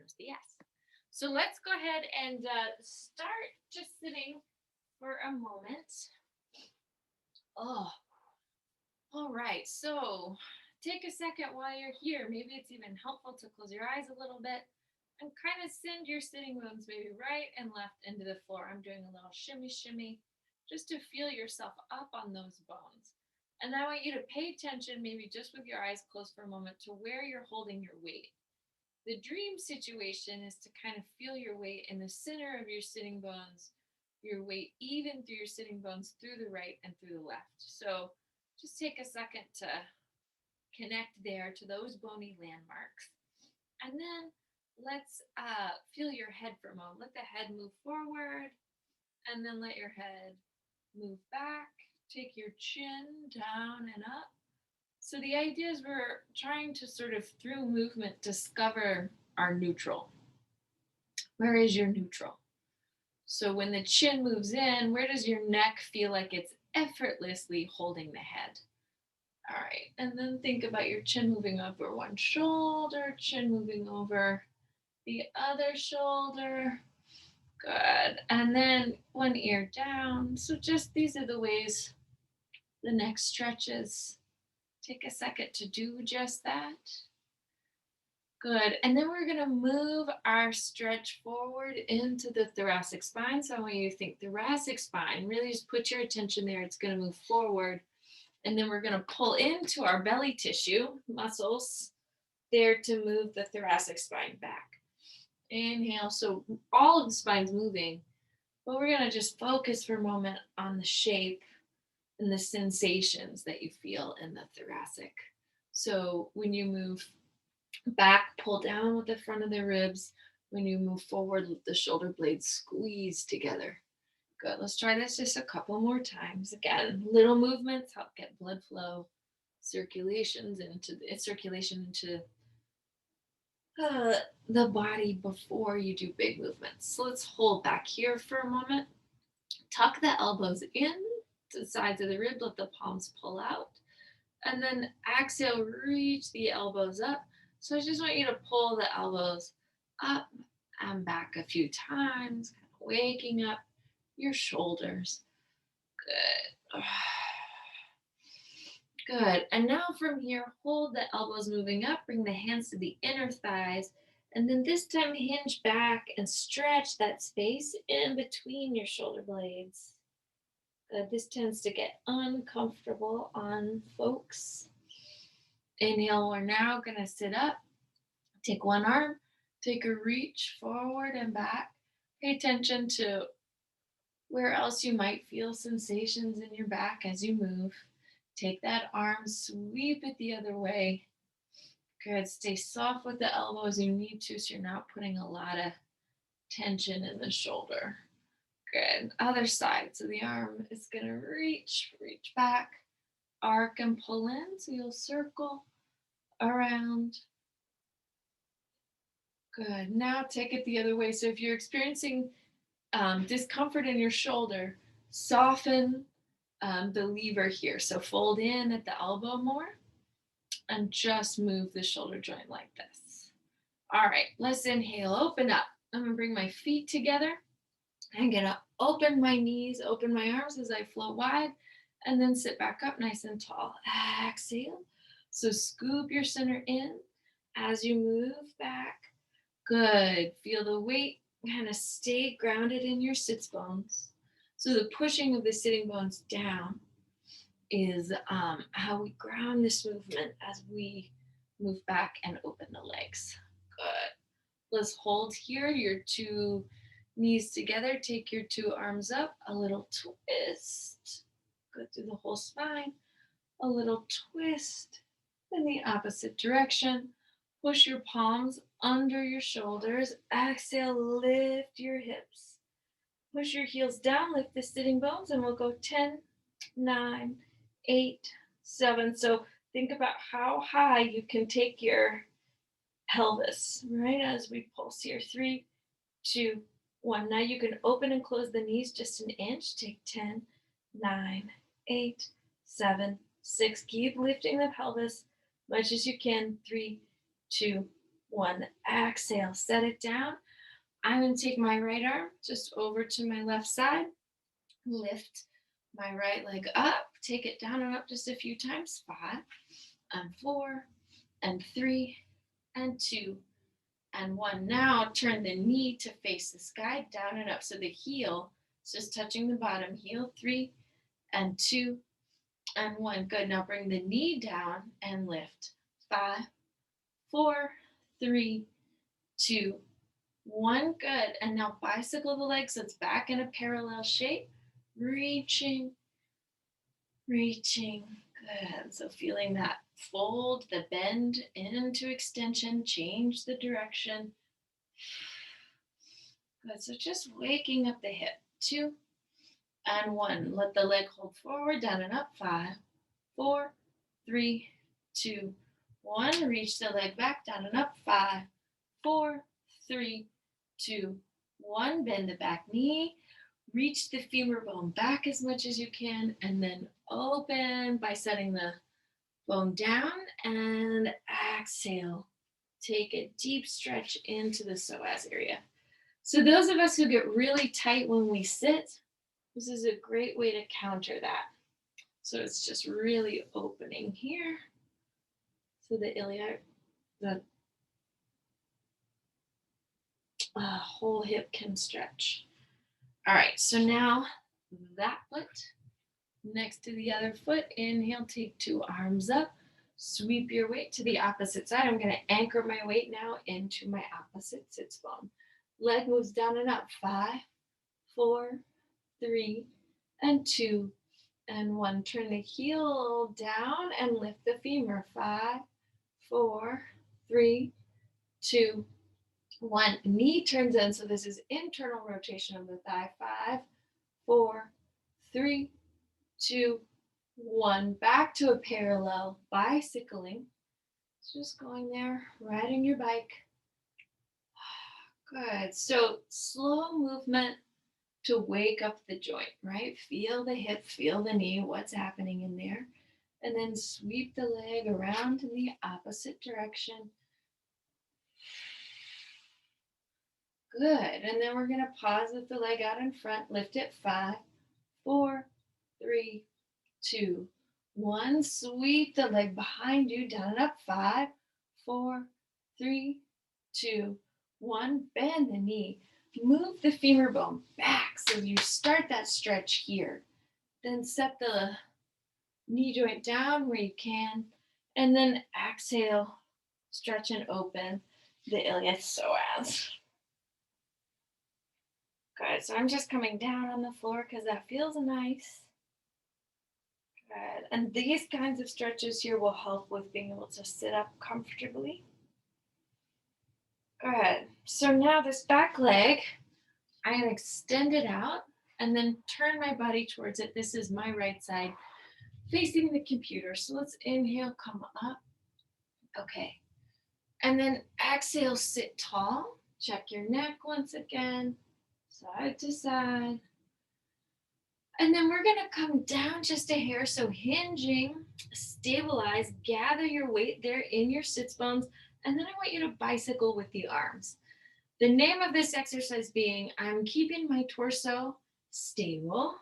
knows the yes. So let's go ahead and start just sitting for a moment. Oh, all right. So take a second while you're here. Maybe it's even helpful to close your eyes a little bit and kind of send your sitting bones maybe right and left into the floor. I'm doing a little shimmy, shimmy just to feel yourself up on those bones. And I want you to pay attention, maybe just with your eyes closed for a moment, to where you're holding your weight. The dream situation is to kind of feel your weight in the center of your sitting bones, your weight even through your sitting bones through the right and through the left. So just take a second to connect there to those bony landmarks. And then let's feel your head for a moment. Let the head move forward and then let your head move back. Take your chin down and up. So the idea is we're trying to sort of, through movement, discover our neutral. Where is your neutral? So when the chin moves in, where does your neck feel like it's effortlessly holding the head? All right, and then think about your chin moving over one shoulder, chin moving over the other shoulder. Good. And then one ear down. So just these are the ways the neck stretches. Take a second to do just that. Good. And then we're going to move our stretch forward into the thoracic spine. So I want you to think thoracic spine. Really just put your attention there. It's going to move forward. And then we're going to pull into our belly tissue muscles there to move the thoracic spine back. Inhale. So all of the spine's moving, but we're going to just focus for a moment on the shape and the sensations that you feel in the thoracic. So when you move back, pull down with the front of the ribs. When you move forward, let the shoulder blades squeeze together. Good. Let's try this just a couple more times. Again, little movements help get blood flow, circulation into the body before you do big movements. So let's hold back here for a moment. Tuck the elbows in to the sides of the rib. Let the palms pull out. And then exhale, reach the elbows up. So I just want you to pull the elbows up and back a few times, waking up your shoulders. Good. Good. And now from here, hold the elbows moving up, bring the hands to the inner thighs, and then this time hinge back and stretch that space in between your shoulder blades. Good. This tends to get uncomfortable on folks. Inhale, we're now going to sit up. Take one arm, take a reach forward and back. Pay attention to where else you might feel sensations in your back as you move. Take that arm, sweep it the other way. Good. Stay soft with the elbow as you need to, so you're not putting a lot of tension in the shoulder. Good. Other side. So the arm is going to reach back, arc and pull in. So you'll circle around. Good. Now take it the other way. So if you're experiencing discomfort in your shoulder, soften the lever here. So fold in at the elbow more and just move the shoulder joint like this. All right, let's inhale, open up. I'm going to bring my feet together. I'm going to open my knees, open my arms as I float wide, and then sit back up nice and tall. Exhale. So scoop your center in as you move back. Good. Feel the weight kind of stay grounded in your sits bones. So the pushing of the sitting bones down is how we ground this movement as we move back and open the legs. Good. Let's hold here, your two knees together. Take your two arms up, a little twist. Go through the whole spine. A little twist in the opposite direction. Push your palms under your shoulders. Exhale, lift your hips. Push your heels down, lift the sitting bones, and we'll go 10, 9, 8, 7. So think about how high you can take your pelvis, right, as we pulse here. 3, 2, 1. Now you can open and close the knees just an inch. Take 10, 9, 8, 7, 6. Keep lifting the pelvis much as you can. 3, 2, 1. Exhale, set it down. I'm going to take my right arm just over to my left side, lift my right leg up, take it down and up just a few times. 5 and 4 and 3 and 2 and 1. Now turn the knee to face the sky, down and up. So the heel is just touching the bottom heel. 3 and 2 and 1. Good. Now bring the knee down and lift. 5, 4, 3, 2, 1. Good. And now bicycle the legs so it's back in a parallel shape. Reaching, reaching. Good. So feeling that fold, the bend into extension, change the direction. Good. So just waking up the hip. 2 and 1. Let the leg hold forward, down and up. 5, 4, 3, 2, 1. Reach the leg back, down and up. 5, 4, 3, 2, 1. Bend the back knee. Reach the femur bone back as much as you can, and then open by setting the bone down and exhale. Take a deep stretch into the psoas area. So those of us who get really tight when we sit, this is a great way to counter that. So it's just really opening here. So the iliac, the whole hip can stretch. All right, so now that foot next to the other foot. Inhale, take 2 arms up. Sweep your weight to the opposite side. I'm going to anchor my weight now into my opposite sits bone. Leg moves down and up. 5, 4, 3, and 2, and 1. Turn the heel down and lift the femur. 5, 4, 3, 2, 1. Knee turns in, so this is internal rotation of the thigh. 5, 4, 3, 2, 1. Back to a parallel bicycling. Just going there, riding your bike. Good. So slow movement to wake up the joint, right? Feel the hip, feel the knee, what's happening in there. And then sweep the leg around in the opposite direction. Good. And then we're going to pause with the leg out in front. Lift it. 5, 4, 3, 2, 1. Sweep the leg behind you, down and up. 5, 4, 3, 2, 1. Bend the knee. Move the femur bone back. So you start that stretch here. Then set the knee joint down where you can. And then exhale, stretch and open the iliac psoas. Good. So I'm just coming down on the floor because that feels nice. Good. And these kinds of stretches here will help with being able to sit up comfortably. Good. So now this back leg, I'm going to extend it out and then turn my body towards it. This is my right side facing the computer. So let's inhale, come up. Okay. And then exhale, sit tall. Check your neck once again, side to side. And then we're going to come down just a hair. So hinging, stabilize, gather your weight there in your sits bones. And then I want you to bicycle with the arms. The name of this exercise being, I'm keeping my torso stable.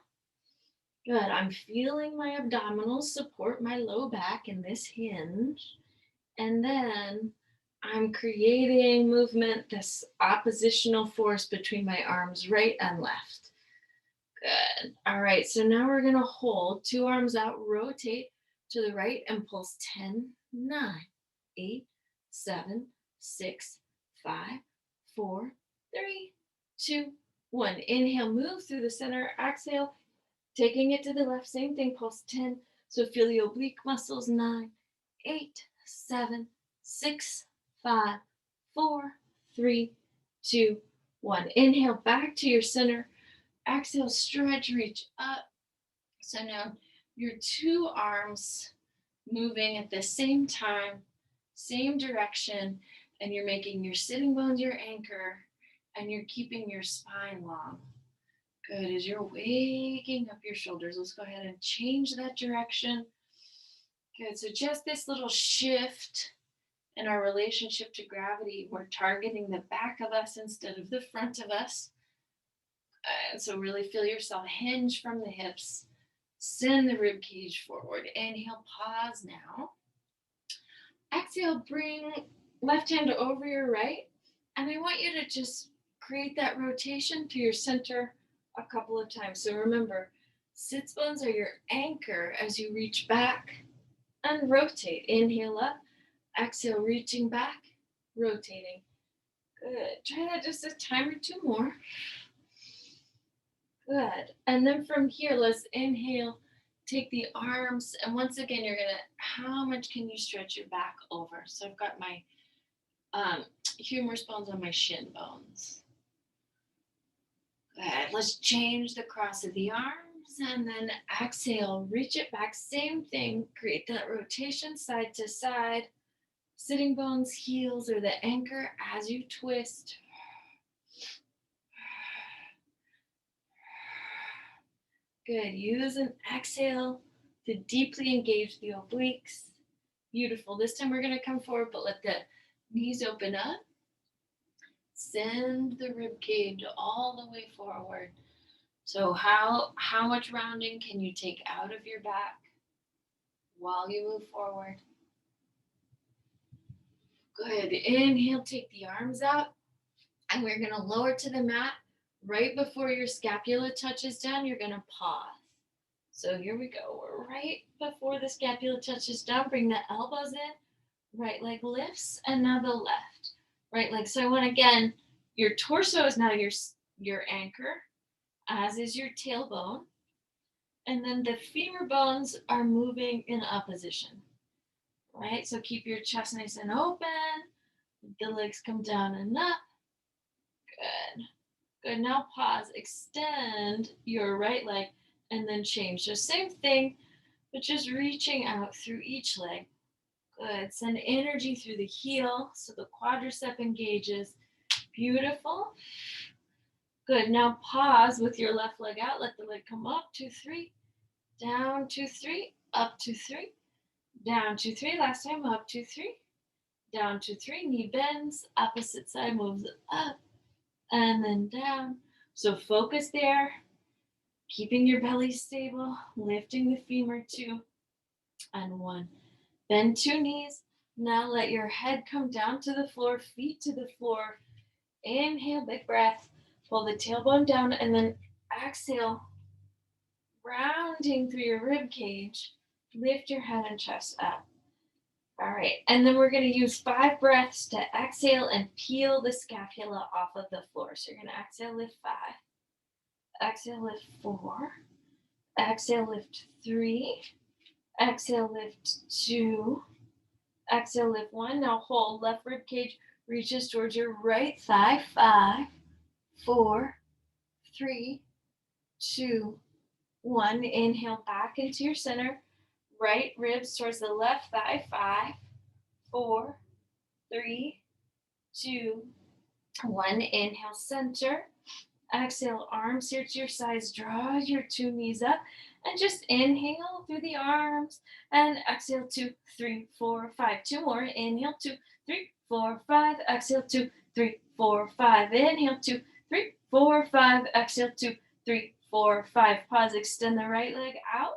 Good. I'm feeling my abdominals support my low back in this hinge. And then I'm creating movement, this oppositional force between my arms, right and left. Good. All right. So now we're going to hold 2 arms out, rotate to the right and pulse 10, 9, 8, 7, 6, 5, 4, 3, 2, 1. Inhale, move through the center. Exhale, taking it to the left. Same thing, pulse 10. So feel the oblique muscles. 9, 8, 7, 6, 5, 4, 3, 2, 1. Inhale, back to your center. Exhale, stretch, reach up. So now your 2 arms moving at the same time, same direction, and you're making your sitting bones your anchor, and you're keeping your spine long. Good. As you're waking up your shoulders, let's go ahead and change that direction. Good. So just this little shift in our relationship to gravity, we're targeting the back of us instead of the front of us. And so really feel yourself hinge from the hips. Send the rib cage forward. Inhale, pause now. Exhale, bring left hand over your right. And I want you to just create that rotation to your center a couple of times. So remember, sits bones are your anchor as you reach back and rotate. Inhale up, exhale, reaching back, rotating. Good. Try that just a time or two more. Good. And then from here, let's inhale, take the arms, and once again, you're gonna, how much can you stretch your back over? So I've got my humerus bones on my shin bones. Good. Let's change the cross of the arms, and then exhale, reach it back. Same thing, create that rotation side to side. Sitting bones, heels, or the anchor as you twist. Good. Use an exhale to deeply engage the obliques. Beautiful. This time we're going to come forward, but let the knees open up. Send the rib cage all the way forward. So how much rounding can you take out of your back while you move forward? Good. Inhale, take the arms up, and we're going to lower to the mat. Right before your scapula touches down, you're going to pause. So here we go. We're right before the scapula touches down. Bring the elbows in. Right leg lifts, and now the left. Right leg. So I want, again, your torso is now your anchor, as is your tailbone. And then the femur bones are moving in opposition. Right? So keep your chest nice and open. The legs come down and up. Good. Good. Now pause. Extend your right leg and then change. So same thing, but just reaching out through each leg. Good. Send energy through the heel so the quadricep engages. Beautiful. Good. Now pause with your left leg out. Let the leg come up, 2, 3, down, 2, 3, up, 2, 3, down, 2, 3. Last time, up, 2, 3, down, 2, 3. Knee bends, opposite side moves up and then down. So focus there, keeping your belly stable, lifting the femur, 2 and 1. Bend 2 knees. Now let your head come down to the floor, feet to the floor. Inhale, big breath. Pull the tailbone down, and then exhale, rounding through your rib cage. Lift your head and chest up. All right, and then we're going to use 5 breaths to exhale and peel the scapula off of the floor. So you're going to exhale, lift 5. Exhale, lift 4. Exhale, lift 3. Exhale, lift 2. Exhale, lift 1. Now hold. Left rib cage reaches towards your right thigh. 5, 4, 3, 2, 1. Inhale back into your center. Right ribs towards the left thigh. 5, 4, 3, 2, 1. Inhale, center. Exhale, arms here to your sides. Draw your 2 knees up. And just inhale through the arms. And exhale, 2, 3, 4, 5. 2 more. Inhale, 2, 3, 4, 5. Exhale, 2, 3, 4, 5. Inhale, 2, 3, 4, 5. Exhale, 2, 3, 4, 5. Pause. Extend the right leg out.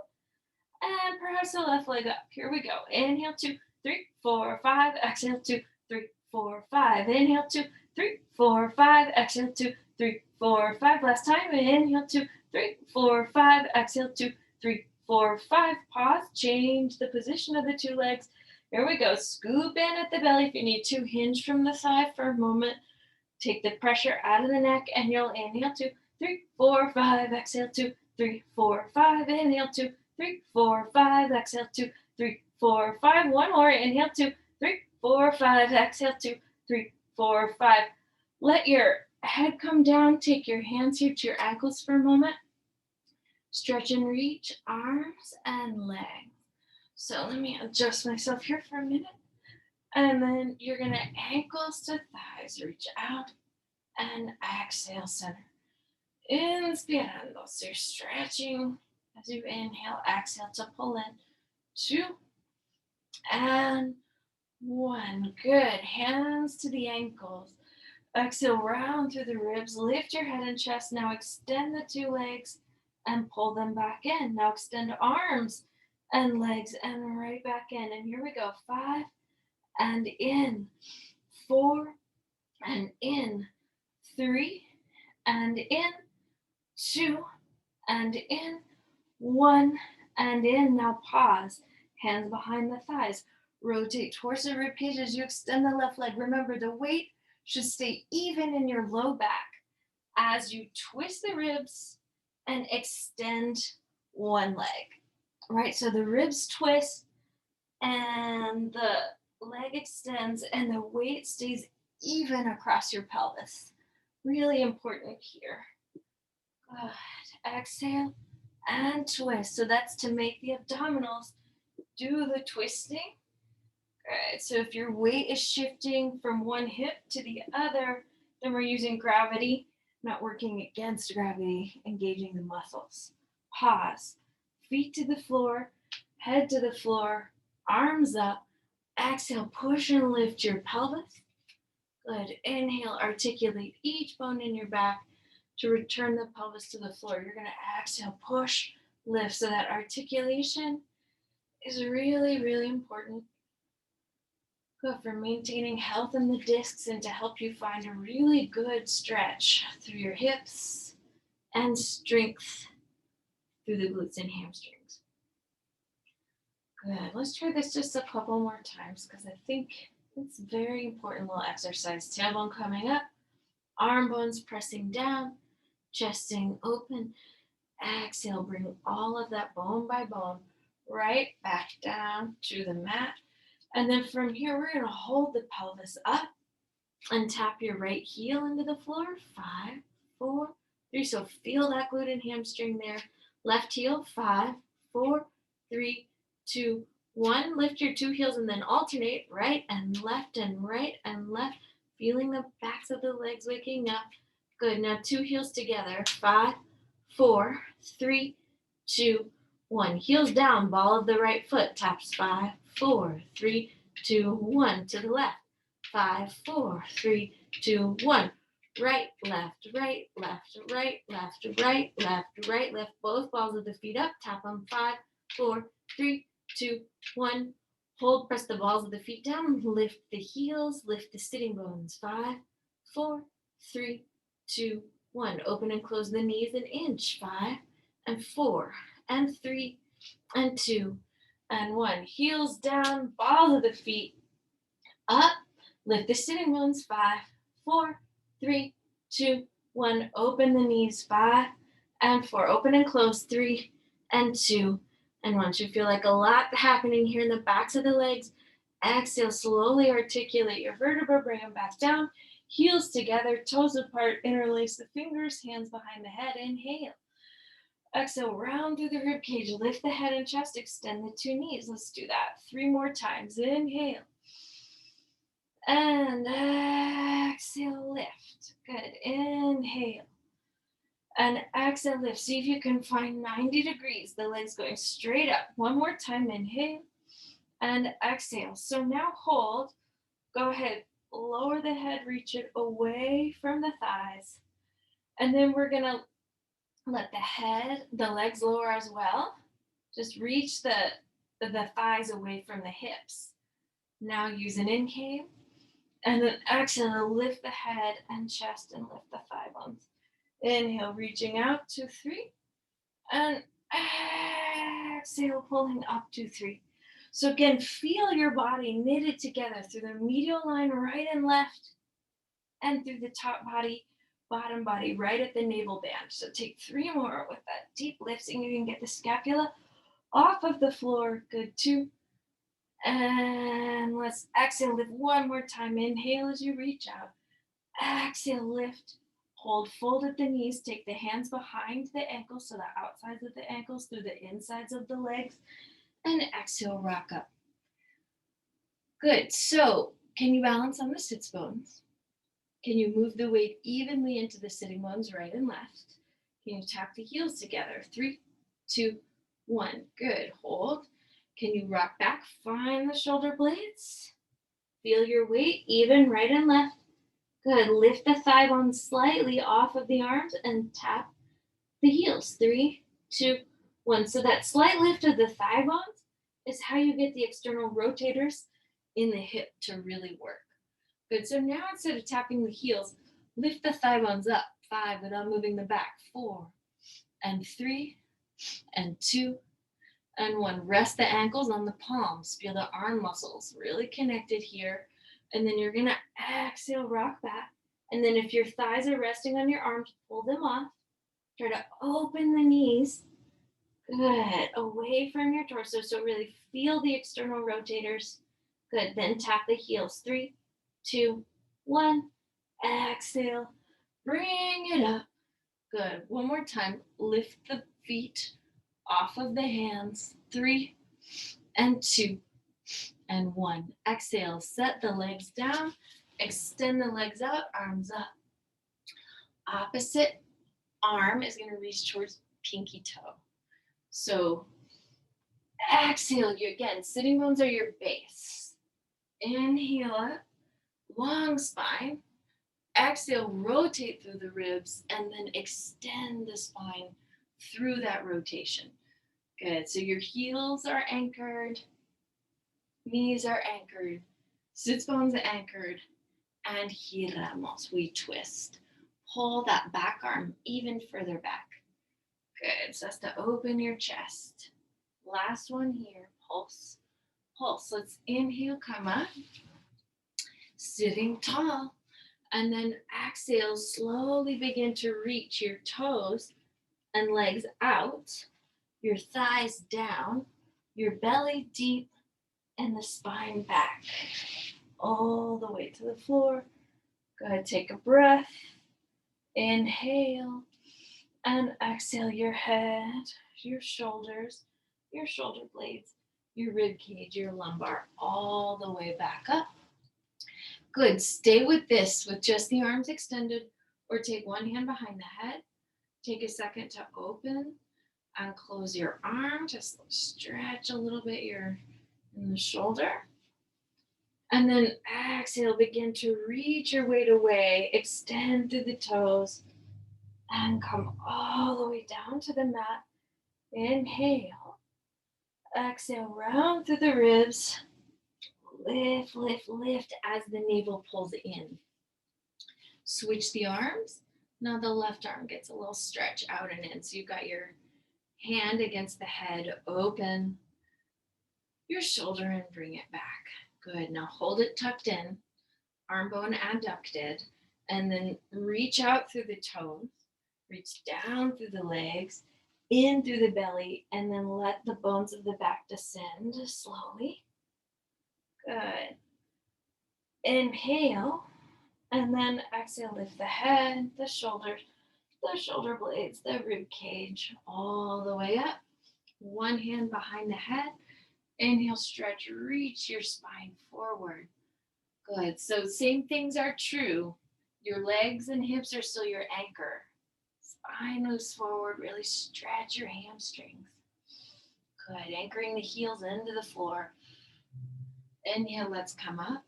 And perhaps the left leg up. Here we go. Inhale, 2, 3, 4, 5. Exhale, 2, 3, 4, 5. Inhale, 2, 3, 4, 5. Exhale, 2, 3, 4, 5. Last time. Inhale, 2, 3, 4, 5. Exhale, 2, 3, 4, 5. Pause. Change the position of the 2 legs. Here we go. Scoop in at the belly if you need to. Hinge from the thigh for a moment. Take the pressure out of the neck, and you'll inhale, 2, 3, 4, 5. Exhale, 2, 3, 4, 5. Inhale, 2, 3, 4, 5. Exhale, 2, 3, 4, 5. One more. Inhale, 2, 3, 4, 5. Exhale, 2, 3, 4, 5. Let your head come down. Take your hands here to your ankles for a moment. Stretch and reach, arms and legs. So let me adjust myself here for a minute. And then you're going to ankles to thighs. Reach out and exhale, center. Inspirando. So you're stretching as you inhale. Exhale to pull in. 2 and 1. Good. Hands to the ankles. Exhale, round through the ribs. Lift your head and chest. Now extend the two legs and pull them back in. Now extend arms and legs and right back in. And here we go. 5 and in. 4 and in. 3 and in. 2 and in. 1 and in. Now pause. Hands behind the thighs. Rotate towards the ribcage as you extend the left leg. Remember, the weight should stay even in your low back as you twist the ribs and extend one leg. Right? So the ribs twist and the leg extends and the weight stays even across your pelvis. Really important here. Good. Exhale and twist. So that's to make the abdominals do the twisting. Good. So if your weight is shifting from one hip to the other, then we're using gravity, not working against gravity, engaging the muscles. Pause. Feet to the floor, head to the floor, arms up. Exhale, push and lift your pelvis. Good. Inhale, articulate each bone in your back to return the pelvis to the floor. You're going to exhale, push, lift. So that articulation is really, really important. Good for maintaining health in the discs and to help you find a really good stretch through your hips and strength through the glutes and hamstrings. Good. Let's try this just a couple more times because I think it's a very important little exercise. Tailbone coming up, arm bones pressing down, chest staying open. Exhale, bring all of that bone by bone right back down to the mat. And then from here, we're going to hold the pelvis up and tap your right heel into the floor. 5, 4, 3. So feel that glute and hamstring there. Left heel. 5, 4, 3, 2, 1. Lift your two heels and then alternate right and left and right and left. Feeling the backs of the legs waking up. Good. Now two heels together. 5, 4, 3, 2, 1. Heels down. Ball of the right foot. Taps 5, 4, 3, 2, 1. To the left. 5, 4, 3, 2, 1. Right, left, right, left, right, left, right, left, right, left. Both balls of the feet up. Tap them. 5, 4, 3, 2, 1. Hold, press the balls of the feet down. Lift the heels, lift the sitting bones. 5, 4, 3, 2, 1. Open and close the knees an inch. 5 and 4 and 3 and 2 and 1. Heels down, balls of the feet up. Lift the sitting bones. 5, 4, 3, 2, 1. Open the knees. 5 and 4. Open and close. 3 and 2 and 1. You feel like a lot happening here in the backs of the legs. Exhale, slowly articulate your vertebra. Bring them back down. Heels together, toes apart. Interlace the fingers, hands behind the head. Inhale. Exhale, round through the rib cage. Lift the head and chest. Extend the two knees. Let's do that 3 more times. Inhale. And exhale, lift. Good. Inhale. And exhale, lift. See if you can find 90 degrees. The legs going straight up. One more time. Inhale. And exhale. So now hold. Go ahead. Lower the head. Reach it away from the thighs. And then we're going to let the legs lower as well. Just reach the thighs away from the hips. Now use an inhale. And then exhale, lift the head and chest and lift the thigh bones. Inhale, reaching out, 2, 3. And exhale, pulling up, 2, 3. So again, feel your body knitted together through the medial line, right and left, and through the top body, bottom body, right at the navel band. So take 3 more with that deep lift, and you can get the scapula off of the floor. Good, 2. And let's exhale, lift 1 more time. Inhale as you reach out. Exhale, lift. Hold, fold at the knees. Take the hands behind the ankles, so the outsides of the ankles through the insides of the legs. And exhale, rock up. Good. So, can you balance on the sits bones? Can you move the weight evenly into the sitting bones, right and left? Can you tap the heels together? 3, 2, 1. Good. Hold. Can you rock back? Find the shoulder blades. Feel your weight even right and left. Good. Lift the thigh bones slightly off of the arms and tap the heels. 3, 2, 1. So that slight lift of the thigh bones is how you get the external rotators in the hip to really work. Good. So now instead of tapping the heels, lift the thigh bones up. 5 without moving the back. 4 and 3 and 2 and 1. Rest the ankles on the palms. Feel the arm muscles really connected here. And then you're going to exhale, rock back. And then if your thighs are resting on your arms, pull them off. Try to open the knees. Good. Away from your torso. So really feel the external rotators. Good. Then tap the heels. 3, 2, 1. Exhale. Bring it up. Good. One more time. Lift the feet off of the hands. 3 and 2 and 1. Exhale. Set the legs down. Extend the legs out. Arms up. Opposite arm is going to reach towards pinky toe. So exhale. You again. Sitting bones are your base. Inhale up. Long spine. Exhale, rotate through the ribs, and then extend the spine through that rotation. Good. So your heels are anchored, knees are anchored, sits bones anchored, and giramos. We twist. Pull that back arm even further back. Good. So that's to open your chest. Last one here. Pulse. Pulse. Let's inhale, come up. Sitting tall. And then exhale, slowly begin to reach your toes and legs out, your thighs down, your belly deep, and the spine back. All the way to the floor. Go ahead, take a breath. Inhale and exhale your head, your shoulders, your shoulder blades, your rib cage, your lumbar, all the way back up. Good. Stay with this with just the arms extended, or take one hand behind the head. Take a second to open and close your arm. Just stretch a little bit in the shoulder. And then exhale, begin to reach your weight away. Extend through the toes and come all the way down to the mat. Inhale. Exhale, round through the ribs. Lift, lift, lift as the navel pulls in. Switch the arms. Now the left arm gets a little stretch out and in. So you've got your hand against the head, open your shoulder and bring it back. Good. Now hold it tucked in, arm bone adducted, and then reach out through the toes, reach down through the legs, in through the belly, and then let the bones of the back descend slowly. Good. Inhale, and then exhale, lift the head, the shoulders, the shoulder blades, the rib cage, all the way up. One hand behind the head. Inhale, stretch, reach your spine forward. Good. So same things are true. Your legs and hips are still your anchor. Spine moves forward. Really stretch your hamstrings. Good. Anchoring the heels into the floor. Inhale, let's come up.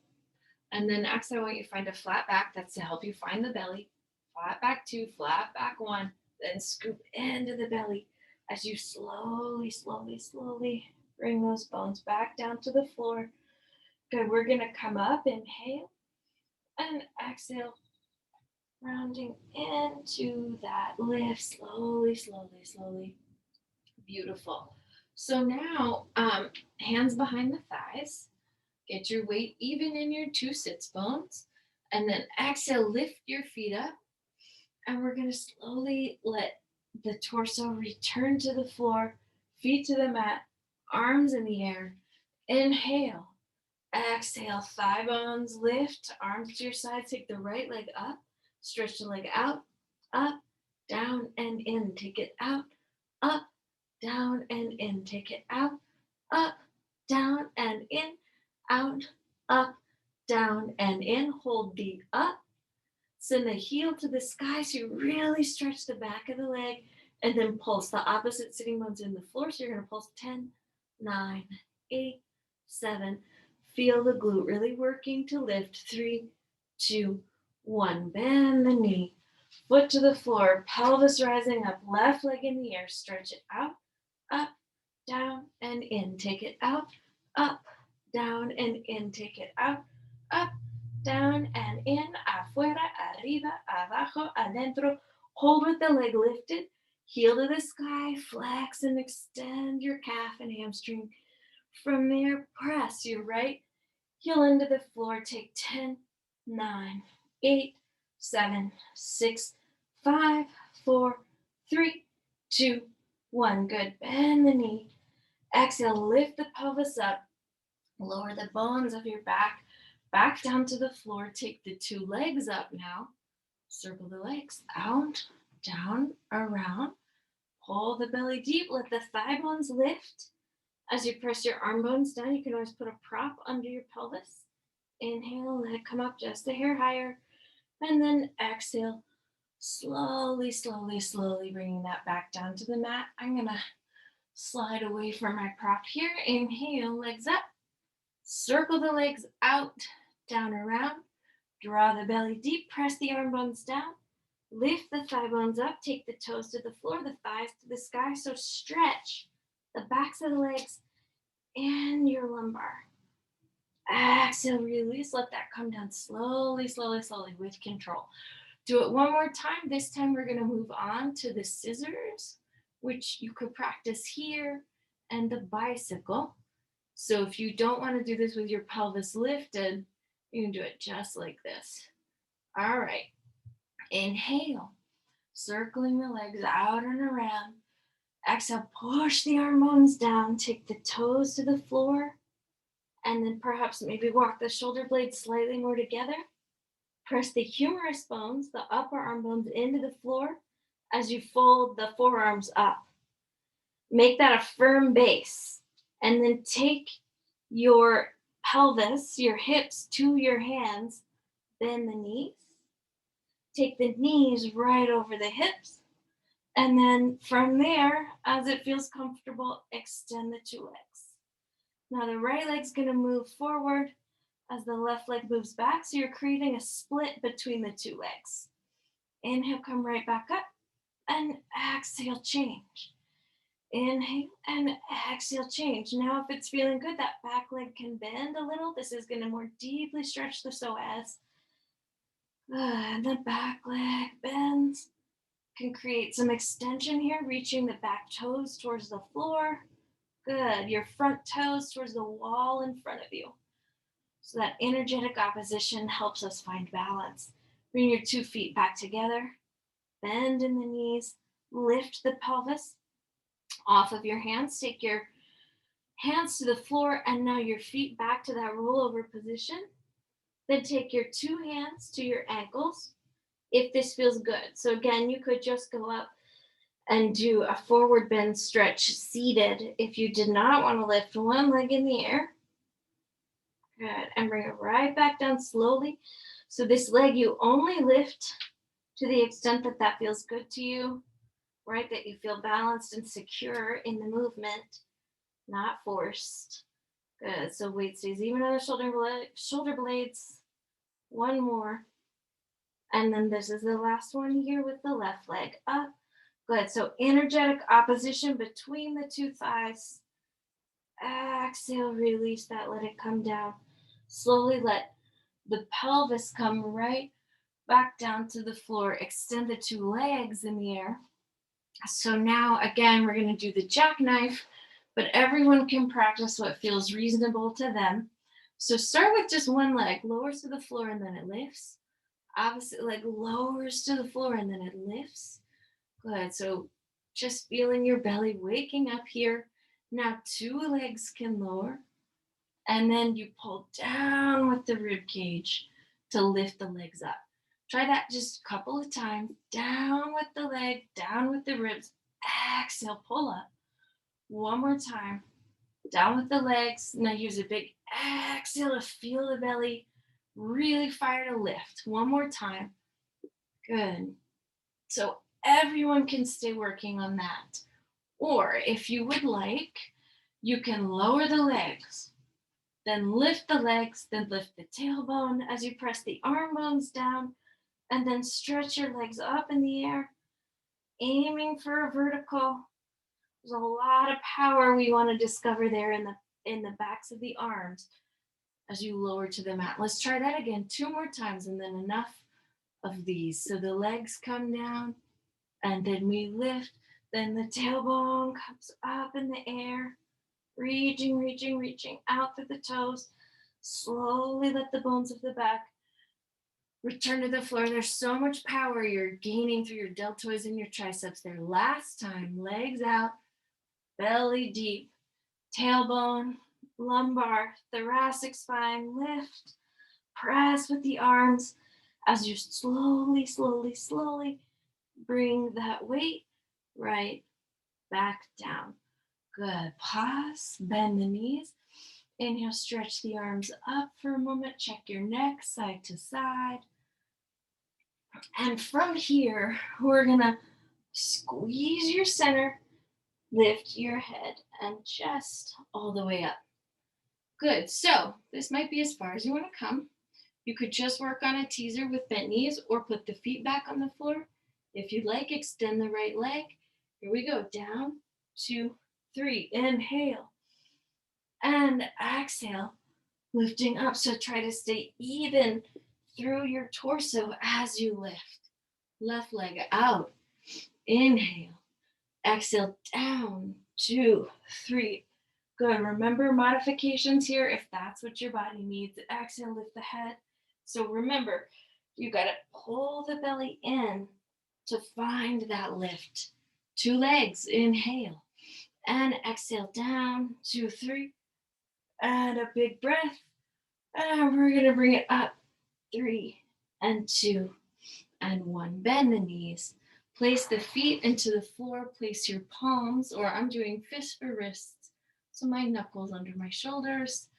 And then exhale, I want you to find a flat back. That's to help you find the belly. Flat back 2, flat back 1. Then scoop into the belly as you slowly, slowly, slowly bring those bones back down to the floor. Good. We're going to come up, inhale, and exhale, rounding into that lift slowly, slowly, slowly. Beautiful. So now, hands behind the thighs. Get your weight even in your 2 sits bones. And then exhale, lift your feet up. And we're going to slowly let the torso return to the floor, feet to the mat, arms in the air. Inhale. Exhale, thigh bones lift, arms to your sides. Take the right leg up, stretch the leg out, up, down, and in. Take it out, up, down, and in. Take it out, up, down, and in, out, up, down, and in. Hold the up. Send the heel to the sky so you really stretch the back of the leg, and then pulse. The opposite sitting bones in the floor. So you're going to pulse 10, 9, 8, 7, Feel the glute really working to lift. 3, 2, 1. Bend the knee. Foot to the floor. Pelvis rising up. Left leg in the air. Stretch it out, up, down, and in. Take it out, up, down, and in. Take it out, up, down, and in. Afuera, arriba, abajo, adentro. Hold with the leg lifted. Heel to the sky. Flex and extend your calf and hamstring. From there, press your right heel into the floor. Take 10, 9, 8, 7, 6, 5, 4, 3, 2, 1. Good. Bend the knee. Exhale, lift the pelvis up. Lower the bones of your back down to the floor. Take the two legs up now. Circle the legs out, down, around. Pull the belly deep. Let the thigh bones lift. As you press your arm bones down, you can always put a prop under your pelvis. Inhale, let it come up just a hair higher. And then exhale, slowly, slowly, slowly bringing that back down to the mat. I'm going to slide away from my prop here. Inhale, legs up. Circle the legs out, down, around. Draw the belly deep. Press the arm bones down. Lift the thigh bones up. Take the toes to the floor, the thighs to the sky. So stretch the backs of the legs and your lumbar. Exhale, release. Let that come down slowly, slowly, slowly with control. Do it one more time. This time we're going to move on to the scissors, which you could practice here, and the bicycle. So if you don't want to do this with your pelvis lifted, you can do it just like this. All right. Inhale, circling the legs out and around. Exhale, push the arm bones down. Take the toes to the floor. And then perhaps maybe walk the shoulder blades slightly more together. Press the humerus bones, the upper arm bones, into the floor as you fold the forearms up. Make that a firm base. And then take your pelvis, your hips to your hands. Bend the knees. Take the knees right over the hips. And then from there, as it feels comfortable, extend the two legs. Now the right leg's going to move forward as the left leg moves back. So you're creating a split between the two legs. Inhale, come right back up. And exhale, change. Inhale and exhale, change. Now if it's feeling good, that back leg can bend a little. This is going to more deeply stretch the psoas. And the back leg bends. Can create some extension here, reaching the back toes towards the floor. Good. Your front toes towards the wall in front of you. So that energetic opposition helps us find balance. Bring your 2 feet back together. Bend in the knees. Lift the pelvis off of your hands. Take your hands to the floor and now your feet back to that rollover position. Then take your 2 hands to your ankles if this feels good. So again, you could just go up and do a forward bend stretch seated if you did not want to lift one leg in the air. Good. And bring it right back down slowly. So this leg you only lift to the extent that that feels good to you, right? That you feel balanced and secure in the movement, not forced. Good. So weight stays even on the shoulder blades. One more. And then this is the last one here with the left leg up. Good. So energetic opposition between the two thighs. Exhale, release that. Let it come down. Slowly let the pelvis come right back down to the floor. Extend the 2 legs in the air. So now, again, we're going to do the jackknife, but everyone can practice what feels reasonable to them. So start with just one leg, lowers to the floor, and then it lifts. Opposite leg lowers to the floor, and then it lifts. Good. So just feeling your belly waking up here. Now 2 legs can lower, and then you pull down with the rib cage to lift the legs up. Try that just a couple of times. Down with the leg, down with the ribs. Exhale, pull up. One more time. Down with the legs. Now use a big exhale to feel the belly. Really fire to lift. One more time. Good. So everyone can stay working on that. Or if you would like, you can lower the legs Then lift the legs, then lift the tailbone as you press the arm bones down, and then stretch your legs up in the air, aiming for a vertical. There's a lot of power we want to discover there in the backs of the arms as you lower to the mat. Let's try that again 2 more times and then enough of these. So the legs come down and then we lift, then the tailbone comes up in the air, reaching, reaching, reaching out through the toes. Slowly let the bones of the back return to the floor. There's so much power you're gaining through your deltoids and your triceps there. Last time, legs out, belly deep, tailbone, lumbar, thoracic spine, lift, press with the arms as you slowly, slowly, slowly bring that weight right back down. Good. Pause, bend the knees. Inhale, stretch the arms up for a moment. Check your neck side to side. And from here, we're going to squeeze your center, lift your head and chest all the way up. Good. So this might be as far as you want to come. You could just work on a teaser with bent knees or put the feet back on the floor. If you like, extend the right leg. Here we go. Down, 2, 3. Inhale. And exhale, lifting up. So try to stay even through your torso as you lift. Left leg out. Inhale. Exhale, down, 2, 3. Good. Remember modifications here if that's what your body needs. Exhale, lift the head. So remember, you got to pull the belly in to find that lift. 2 legs. Inhale. And exhale, down, 2, 3. And a big breath. And we're going to bring it up. 3 and 2 and 1. Bend the knees. Place the feet into the floor. Place your palms, or I'm doing fists for wrists. So my knuckles under my shoulders.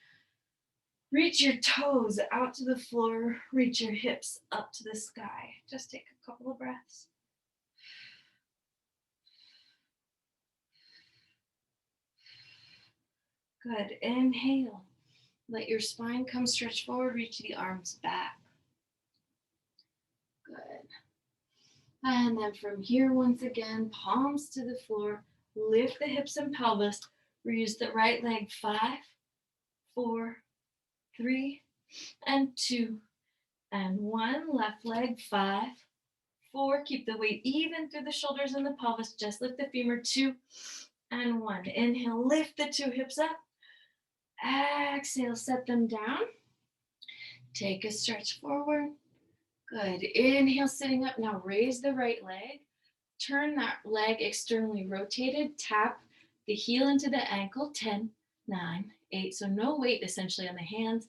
Reach your toes out to the floor. Reach your hips up to the sky. Just take a couple of breaths. Good. Inhale. Let your spine come stretch forward. Reach the arms back. Good. And then from here, once again, palms to the floor. Lift the hips and pelvis. Reuse the right leg. 5, 4, 3, and 2, and 1. Left leg. 5, 4. Keep the weight even through the shoulders and the pelvis. Just lift the femur. 2, and 1. Inhale, lift the 2 hips up. Exhale, set them down. Take a stretch forward. Good. Inhale, sitting up. Now raise the right leg. Turn that leg externally rotated. Tap the heel into the ankle. 10, 9, 8. So no weight essentially on the hands.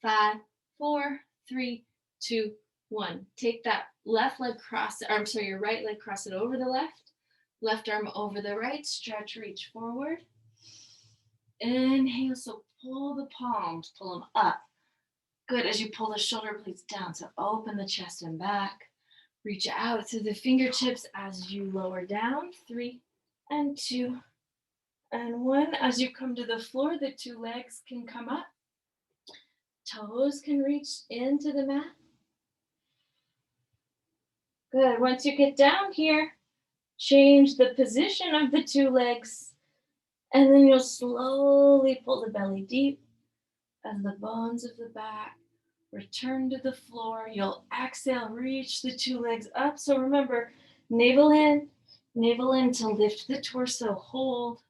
5, 4, 3, 2, 1. Take that left leg cross, your right leg, cross it over the left. Left arm over the right. Stretch, reach forward. Inhale, so pull the palms, pull them up. Good, as you pull the shoulder blades down, so open the chest and back. Reach out to the fingertips as you lower down. 3, and 2, and 1. As you come to the floor, the 2 legs can come up. Toes can reach into the mat. Good, once you get down here, change the position of the 2 legs, and then you'll slowly pull the belly deep as the bones of the back return to the floor. You'll exhale, reach the 2 legs up. So remember, navel in to lift the torso, hold.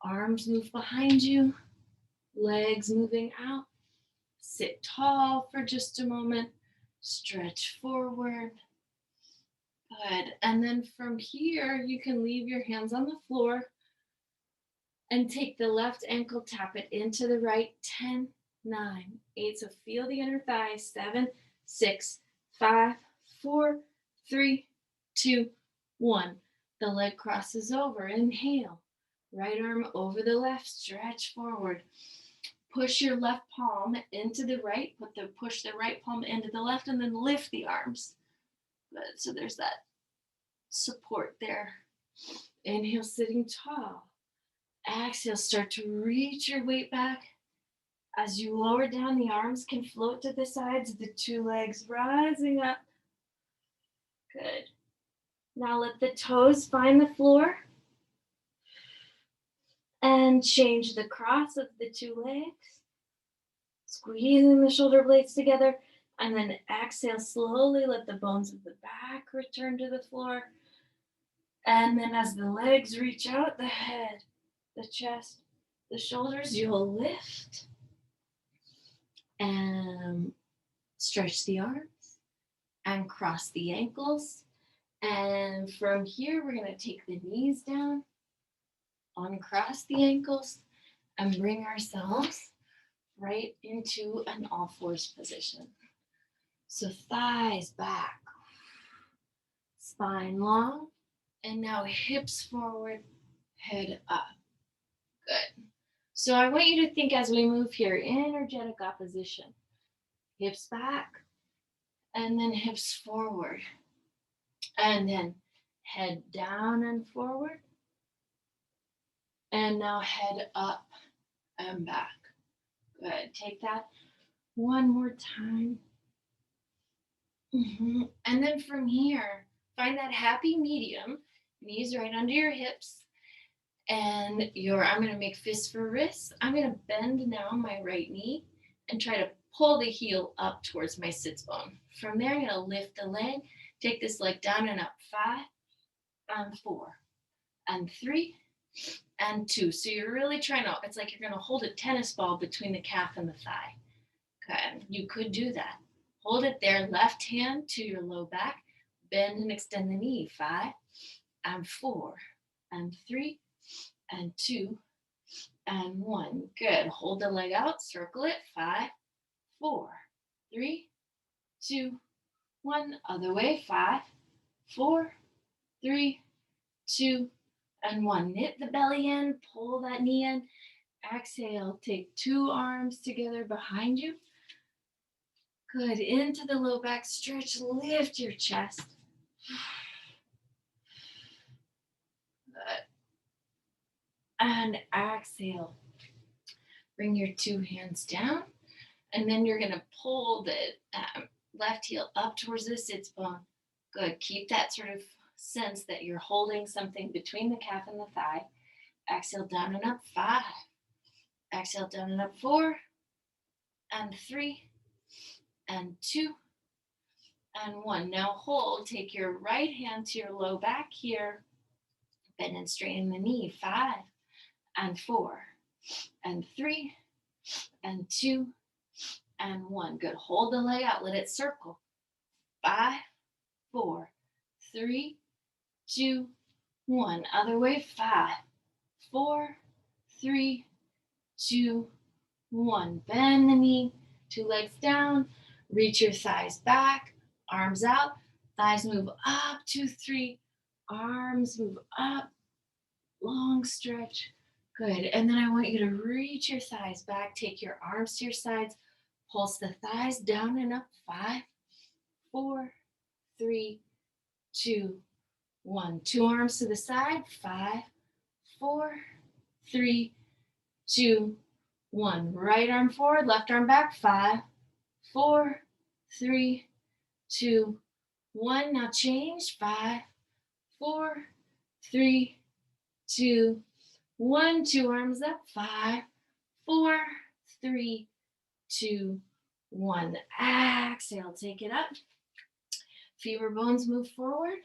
Arms move behind you, legs moving out. Sit tall for just a moment, stretch forward. Good, and then from here, you can leave your hands on the floor and take the left ankle, tap it into the right. 10, 9, 8. So feel the inner thigh. 7, 6, 5, 4, 3, 2, 1. The leg crosses over. Inhale. Right arm over the left. Stretch forward. Push your left palm into the right. Push the right palm into the left, and then lift the arms. Good. So there's that support there. Inhale, sitting tall. Exhale, start to reach your weight back. As you lower down, the arms can float to the sides, the two legs rising up. Good. Now let the toes find the floor and change the cross of the two legs. Squeezing the shoulder blades together, and then exhale slowly. Let the bones of the back return to the floor. And then as the legs reach out, the head, the chest, the shoulders, you'll lift and stretch the arms and cross the ankles. And from here, we're going to take the knees down, uncross the ankles, and bring ourselves right into an all fours position. So thighs back, spine long, and now hips forward, head up. Good. So I want you to think as we move here, energetic opposition. Hips back, and then hips forward. And then head down and forward. And now head up and back. Good. Take that one more time. And then from here, find that happy medium. Knees right under your hips. And I'm going to make fists for wrists. I'm going to bend now my right knee and try to pull the heel up towards my sits bone. From there, I'm going to lift the leg, take this leg down and up. 5 and 4 and 3 and 2. So you're really trying to, it's like you're going to hold a tennis ball between the calf and the thigh. Okay, you could do that. Hold it there, left hand to your low back, bend and extend the knee. 5 and 4 and 3 and 2 and 1. Good. Hold the leg out, circle it. 5, 4, 3, 2, 1. Other way. 5, 4, 3, 2, and 1. Knit the belly in, pull that knee in. Exhale, take 2 arms together behind you. Good. Into the low back stretch, lift your chest. Good. And exhale. Bring your 2 hands down, and then you're going to pull the left heel up towards the sits bone. Good. Keep that sort of sense that you're holding something between the calf and the thigh. Exhale down and up. 5. Exhale down and up. 4 and 3 and 2 and 1. Now hold. Take your right hand to your low back here. Bend and straighten the knee. 5 and 4 and 3 and 2 and 1. Good. Hold the leg out. Let it circle. 5, 4, 3, 2, 1. Other way. 5, 4, 3, 2, 1. Bend the knee. 2 legs down. Reach your thighs back. Arms out. Thighs move up. 2, 3. Arms move up. Long stretch. Good. And then I want you to reach your thighs back. Take your arms to your sides. Pulse the thighs down and up. 5, 4, 3, 2, 1. 2 arms to the side. 5, 4, 3, 2, 1. Right arm forward, left arm back. 5, 4, 3, 2, 1. Now change. 5, 4, 3, 2, 1. 2 arms up. 5, 4, 3, 2, 1. Exhale, take it up. Femur bones move forward.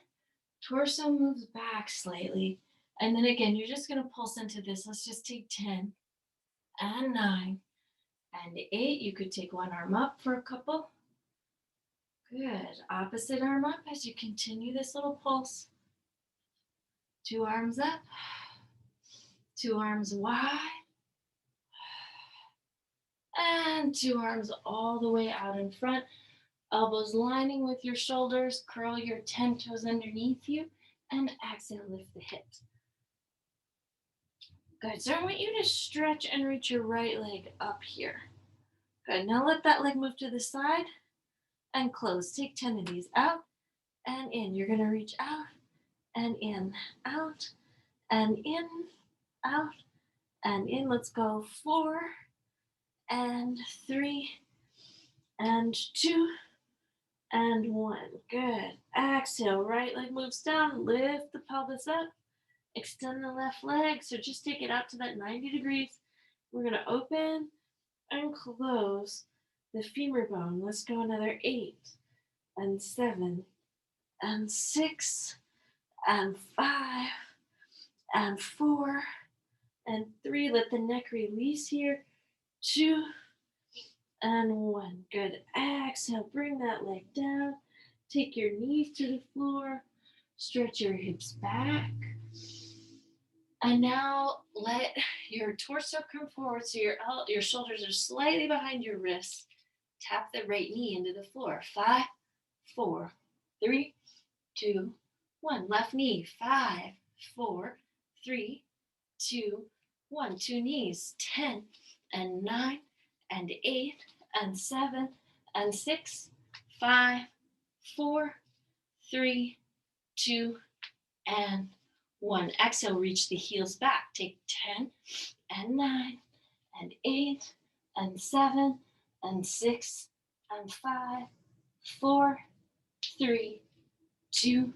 Torso moves back slightly. And then again, you're just going to pulse into this. Let's just take 10 and 9 and 8. You could take one arm up for a couple. Good. Opposite arm up as you continue this little pulse. 2 arms up. 2 arms wide. And 2 arms all the way out in front. Elbows lining with your shoulders. Curl your 10 toes underneath you. And exhale, lift the hips. Good. So I want you to stretch and reach your right leg up here. Good. Now let that leg move to the side and close. Take 10 of these out and in. You're going to reach out and in, out and in, out and in. Let's go 4 and 3 and 2 and 1. Good. Exhale, right leg moves down, lift the pelvis up, extend the left leg. So just take it out to that 90 degrees. We're going to open and close the femur bone. Let's go another 8 and 7 and 6 and 5 and 4 and 3. Let the neck release here. 2 and 1. Good. Exhale, bring that leg down. Take your knees to the floor. Stretch your hips back. And now let your torso come forward so your shoulders are slightly behind your wrists. Tap the right knee into the floor. 5, 4, 3, 2, 1. Left knee. 5, 4, 3, 2, 1. Two knees. 10 and 9 and 8 and 7 and 6, 5, 4, 3, 2, and 1. Exhale, reach the heels back. Take 10 and 9 and 8 and 7 and 6 and 5, 4, 3, 2,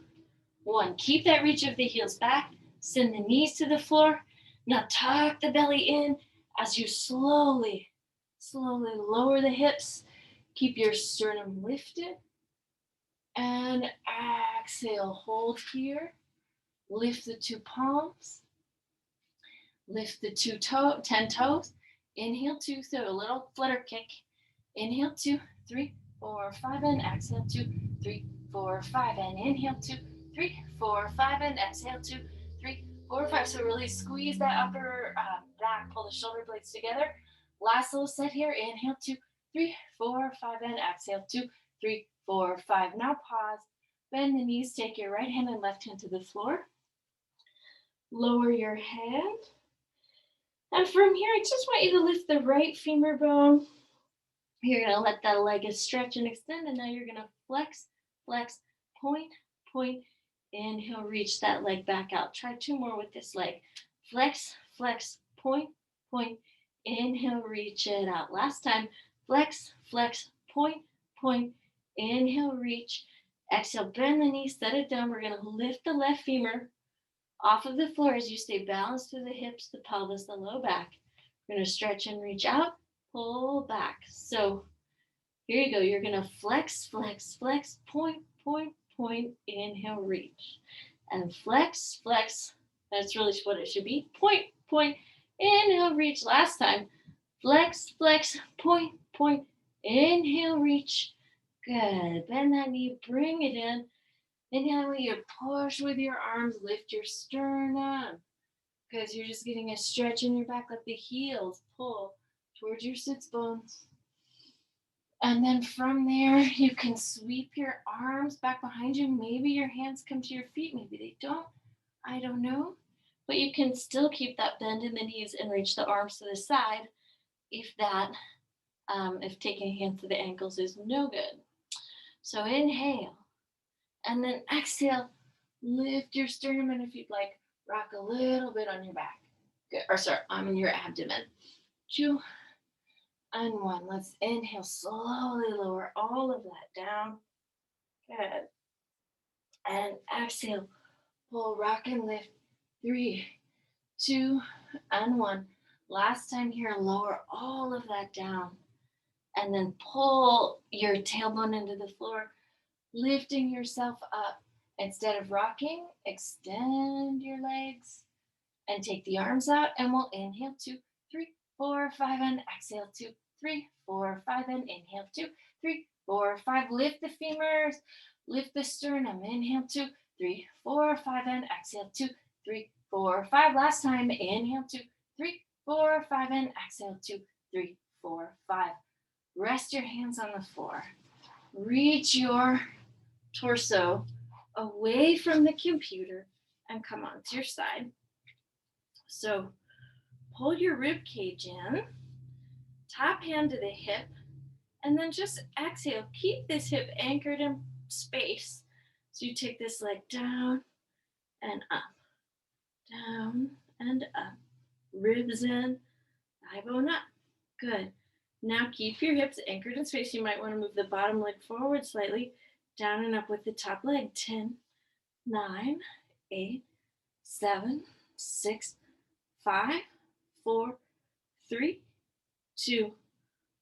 1. Keep that reach of the heels back. Send the knees to the floor. Now tuck the belly in as you slowly lower the hips. Keep your sternum lifted. And exhale, hold here. Lift the two palms. Lift the 10 toes. Inhale, 2, so a little flutter kick. Inhale, 2, 3, 4, 5, and exhale, 2, 3, 4, 5, and inhale, 2, 3, 4, 5, and exhale, 2, 3, 4, 5. So really squeeze that upper back, pull the shoulder blades together. Last little set here. Inhale, 2, 3, 4, 5, and exhale, 2, 3, 4, 5. Now pause. Bend the knees. Take your right hand and left hand to the floor. Lower your head. And from here, I just want you to lift the right femur bone. You're going to let that leg stretch and extend, and now you're going to flex, flex, point, point. Inhale, reach that leg back out. Try 2 more with this leg. Flex, flex, point, point. Inhale, reach it out. Last time. Flex, flex, point, point. Inhale, reach. Exhale, bend the knee, set it down. We're going to lift the left femur off of the floor as you stay balanced through the hips, the pelvis, the low back. We're going to stretch and reach out, pull back. So here you go. You're going to flex, flex, flex, point, point, point. Inhale, reach. And flex, flex. That's really what it should be. Point, point. Inhale, reach. Last time. Flex, flex, point, point. Inhale, reach. Good. Bend that knee, bring it in. Inhale, when you push with your arms, lift your sternum. Because you're just getting a stretch in your back. Let the heels pull towards your sits bones. And then from there, you can sweep your arms back behind you. Maybe your hands come to your feet. Maybe they don't. I don't know. But you can still keep that bend in the knees and reach the arms to the side if taking hands to the ankles is no good. So inhale. And then exhale. Lift your sternum. And if you'd like, rock a little bit on your back. Good. On your abdomen. 2 and 1. Let's inhale. Slowly lower all of that down. Good. And exhale. Pull, rock, and lift. 3, 2, and 1. Last time here, lower all of that down. And then pull your tailbone into the floor, lifting yourself up. Instead of rocking, extend your legs and take the arms out. And we'll inhale 2, 3, 4, 5, and exhale 2, 3, 4, 5, and inhale 2, 3, 4, 5. Lift the femurs, lift the sternum. Inhale 2, 3, 4, 5, and exhale 2, 3, 4, 5. Last time. Inhale 2, 3, 4, 5, and exhale 2, 3, 4, 5. Rest your hands on the floor. Reach your torso away from the computer and come onto your side. So pull your rib cage in, top hand to the hip, and then just exhale. Keep this hip anchored in space. So you take this leg down and up, down and up. Ribs in, thigh bone up. Good. Now keep your hips anchored in space. You might want to move the bottom leg forward slightly, down and up with the top leg. 10, 9, 8, 7, 6, 5, 4, 3, 2,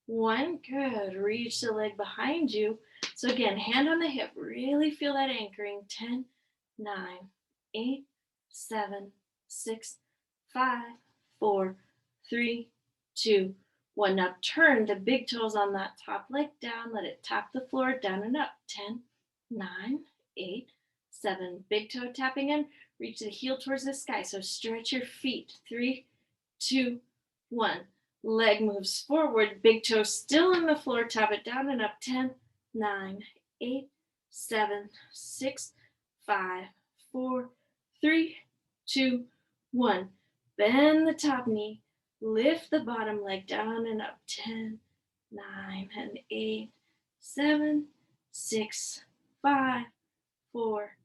1. Good. Reach the leg behind you. So again, hand on the hip. Really feel that anchoring. 10, 9, 8, 7, 6, 5, 4, 3, 2, 1. Now turn the big toes on that top leg down. Let it tap the floor, down and up. 10, 9, 8, 7. Big toe tapping in. Reach the heel towards the sky. So stretch your feet. 3, 2, 1. Leg moves forward. Big toe still on the floor. Tap it down and up. 10, 9, 8, 7, 6, 5, 4, 3, 2, 1. Bend the top knee. Lift the bottom leg down and up. 10, 9, and 8, 7, 6, 5, 4,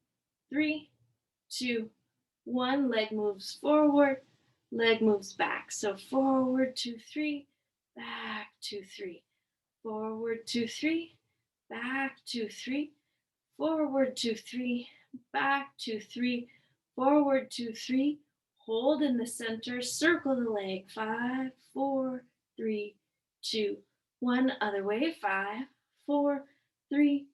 3, 2, 1. Leg moves forward. Leg moves back. So forward, 2, 3, back, 2, 3. Forward, 2, 3, back, 2, 3. Forward, 2, 3, back, 2, 3. Forward, 2, 3. Hold in the center. Circle the leg. 5, 4, 3, 2, 1. Other way. 5, 4, 3,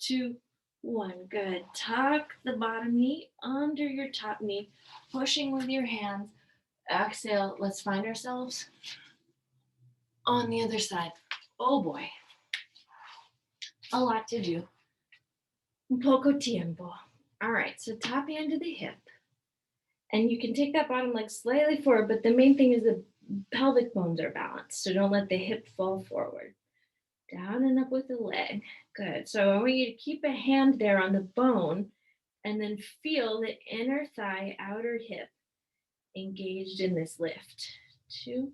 2, 1. Good. Tuck the bottom knee under your top knee, pushing with your hands. Exhale. Let's find ourselves on the other side. Oh boy. A lot to do. Poco tiempo. All right, so top hand to the hip. And you can take that bottom leg slightly forward, but the main thing is the pelvic bones are balanced. So don't let the hip fall forward. Down and up with the leg. Good. So I want you to keep a hand there on the bone and then feel the inner thigh, outer hip engaged in this lift. 2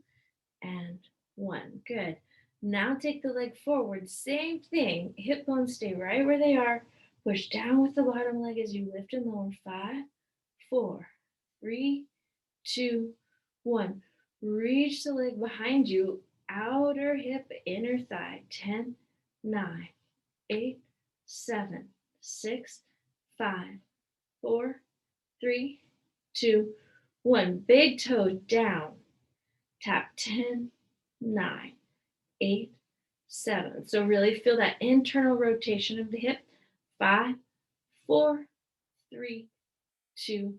and 1. Good. Now take the leg forward. Same thing. Hip bones stay right where they are. Push down with the bottom leg as you lift and lower. 5, 4, 3, 2, 1. Reach the leg behind you. Outer hip, inner thigh. 10, 9, 8, 7, 6, 5, 4, 3, 2, 1. Big toe down. Tap. 10, 9, 8, 7. So really feel that internal rotation of the hip. 5, 4, 3, 2,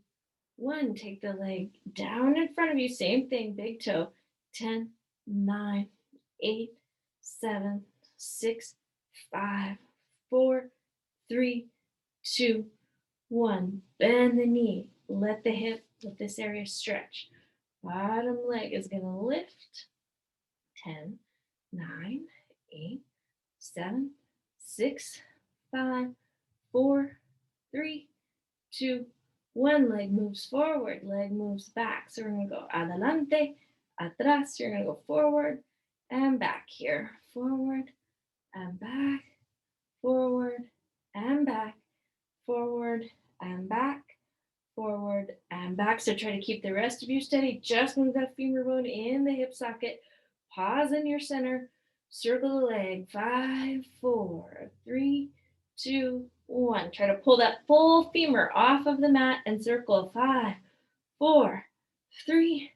1. Take the leg down in front of you. Same thing. Big toe. 10, 9, 8, 7, 6, 5, 4, 3, 2, 1. Bend the knee. Let the hip, let this area stretch. Bottom leg is going to lift. 10, 9, 8, 7, 6, 5, 4, 3, 2, 1. Leg moves forward, leg moves back. So we're going to go adelante, atrás. You're going to go forward and back here. Forward and back, forward and back, forward and back, forward and back. So try to keep the rest of you steady. Just move that femur bone in the hip socket. Pause in your center. Circle the leg. 5, 4, 3, 2, 1. Try to pull that full femur off of the mat and circle. 5, 4, 3,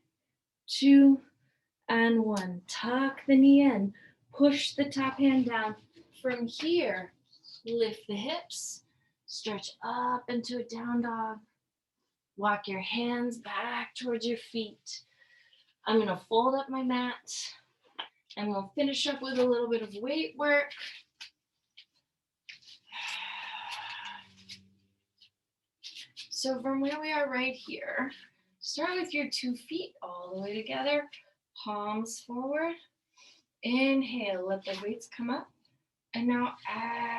2, and 1. Tuck the knee in. Push the top hand down. From here, lift the hips. Stretch up into a down dog. Walk your hands back towards your feet. I'm going to fold up my mat and we'll finish up with a little bit of weight work. So from where we are right here, start with your 2 feet all the way together, palms forward. Inhale, let the weights come up. And now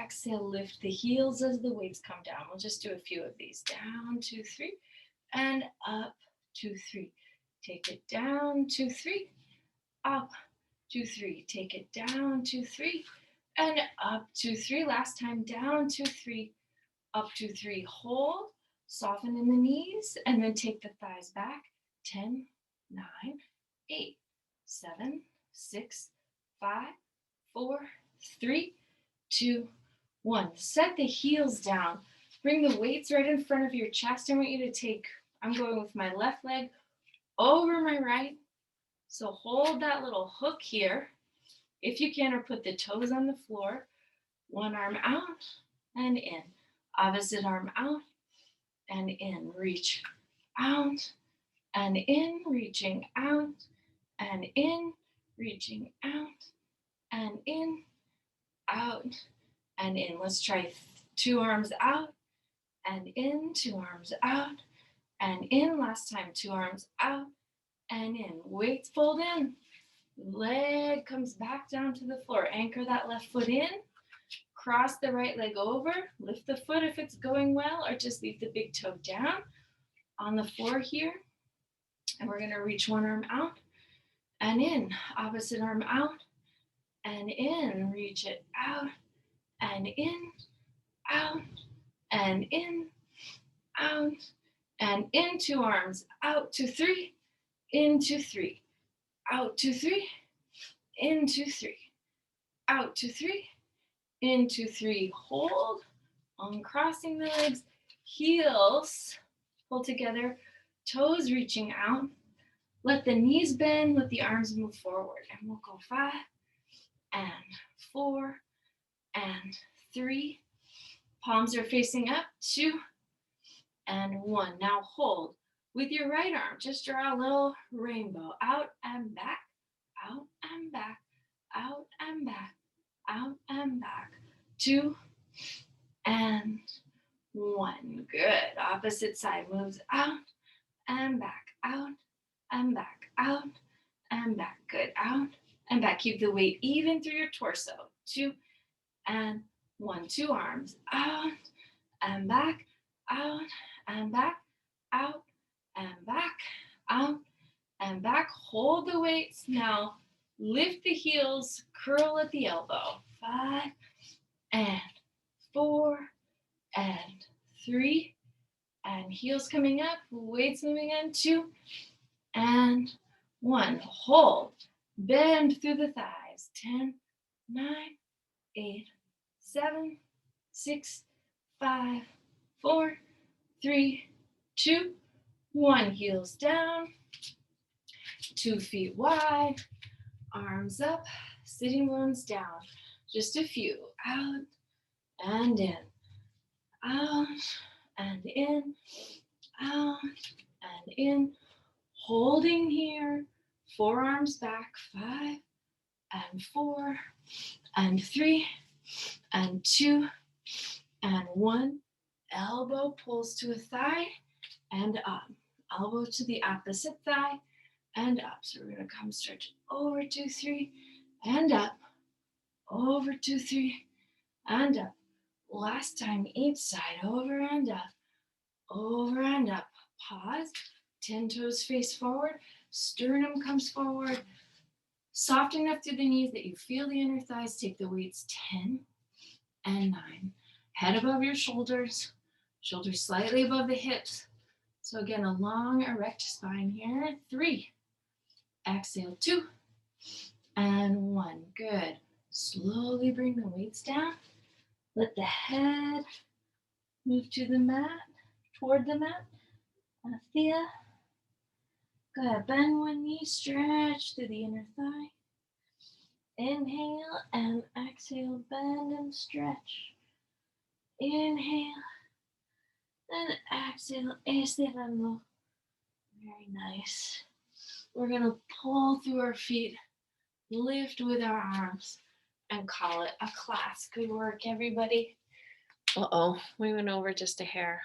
exhale, lift the heels as the weights come down. We'll just do a few of these. Down, 2, 3, and up, 2, 3. Take it down, 2, 3, up, 2, 3. Take it down, 2, 3, and up, 2, 3. Last time, down, 2, 3, up, 2, 3. Hold, soften in the knees, and then take the thighs back. 10, 9, 8, 7, 6, 5, 4, 3, 2, 1. Set the heels down. Bring the weights right in front of your chest. I want you to take, I'm going with my left leg over my right. So hold that little hook here, if you can, or put the toes on the floor. One arm out and in. Opposite arm out and in. Reach out and in, reaching out and in, reaching out and in, out and in. Let's try 2 arms out and in, 2 arms out and in. Last time, 2 arms out and in. Weights fold in. Leg comes back down to the floor. Anchor that left foot in. Cross the right leg over. Lift the foot if it's going well, or just leave the big toe down on the floor here. And we're going to reach one arm out and in. Opposite arm out and in. Reach it out and in, out and in, out and in. 2 arms out to 3, into 3, out to 3, into 3, out to 3, into 3. Hold on crossing the legs, heels pull together, toes reaching out. Let the knees bend, let the arms move forward. And we'll go 5 and 4 and 3. Palms are facing up, 2 and 1. Now hold with your right arm. Just draw a little rainbow. Out and back, out and back, out and back, out and back. 2 and 1. Good. Opposite side moves out and back, out and back, out and back. Good. Out and back. Keep the weight even through your torso. 2 and 1. 2 arms out and back, out and back, out and back, out and back. Hold the weights. Now lift the heels, curl at the elbow. 5 and 4 and 3 and heels coming up, weights moving in. 2 and 1. Hold. Bend through the thighs. 10, 9, 8, 7, 6, 5, 4, 3, 2, 1. Heels down. 2 feet wide. Arms up. Sitting bones down. Just a few. Out and in. Out and in. Out and in. Holding here. Forearms back. 5 and 4 and 3 and 2 and 1. Elbow pulls to a thigh and up. Elbow to the opposite thigh and up. So we're going to come stretch over 2, 3 and up. Over 2, 3 and up. Last time each side. Over and up. Over and up. Pause. 10 toes face forward. Sternum comes forward. Soft enough through the knees that you feel the inner thighs. Take the weights. 10 and 9. Head above your shoulders. Shoulders slightly above the hips. So again, a long erect spine here. 3. Exhale. 2 and 1. Good. Slowly bring the weights down. Let the head move to the mat, toward the mat. Thea. Go ahead, bend one knee, stretch through the inner thigh. Inhale and exhale, bend and stretch. Inhale and exhale, estirando. Very nice. We're going to pull through our feet, lift with our arms, and call it a class. Good work, everybody. Uh-oh, we went over just a hair.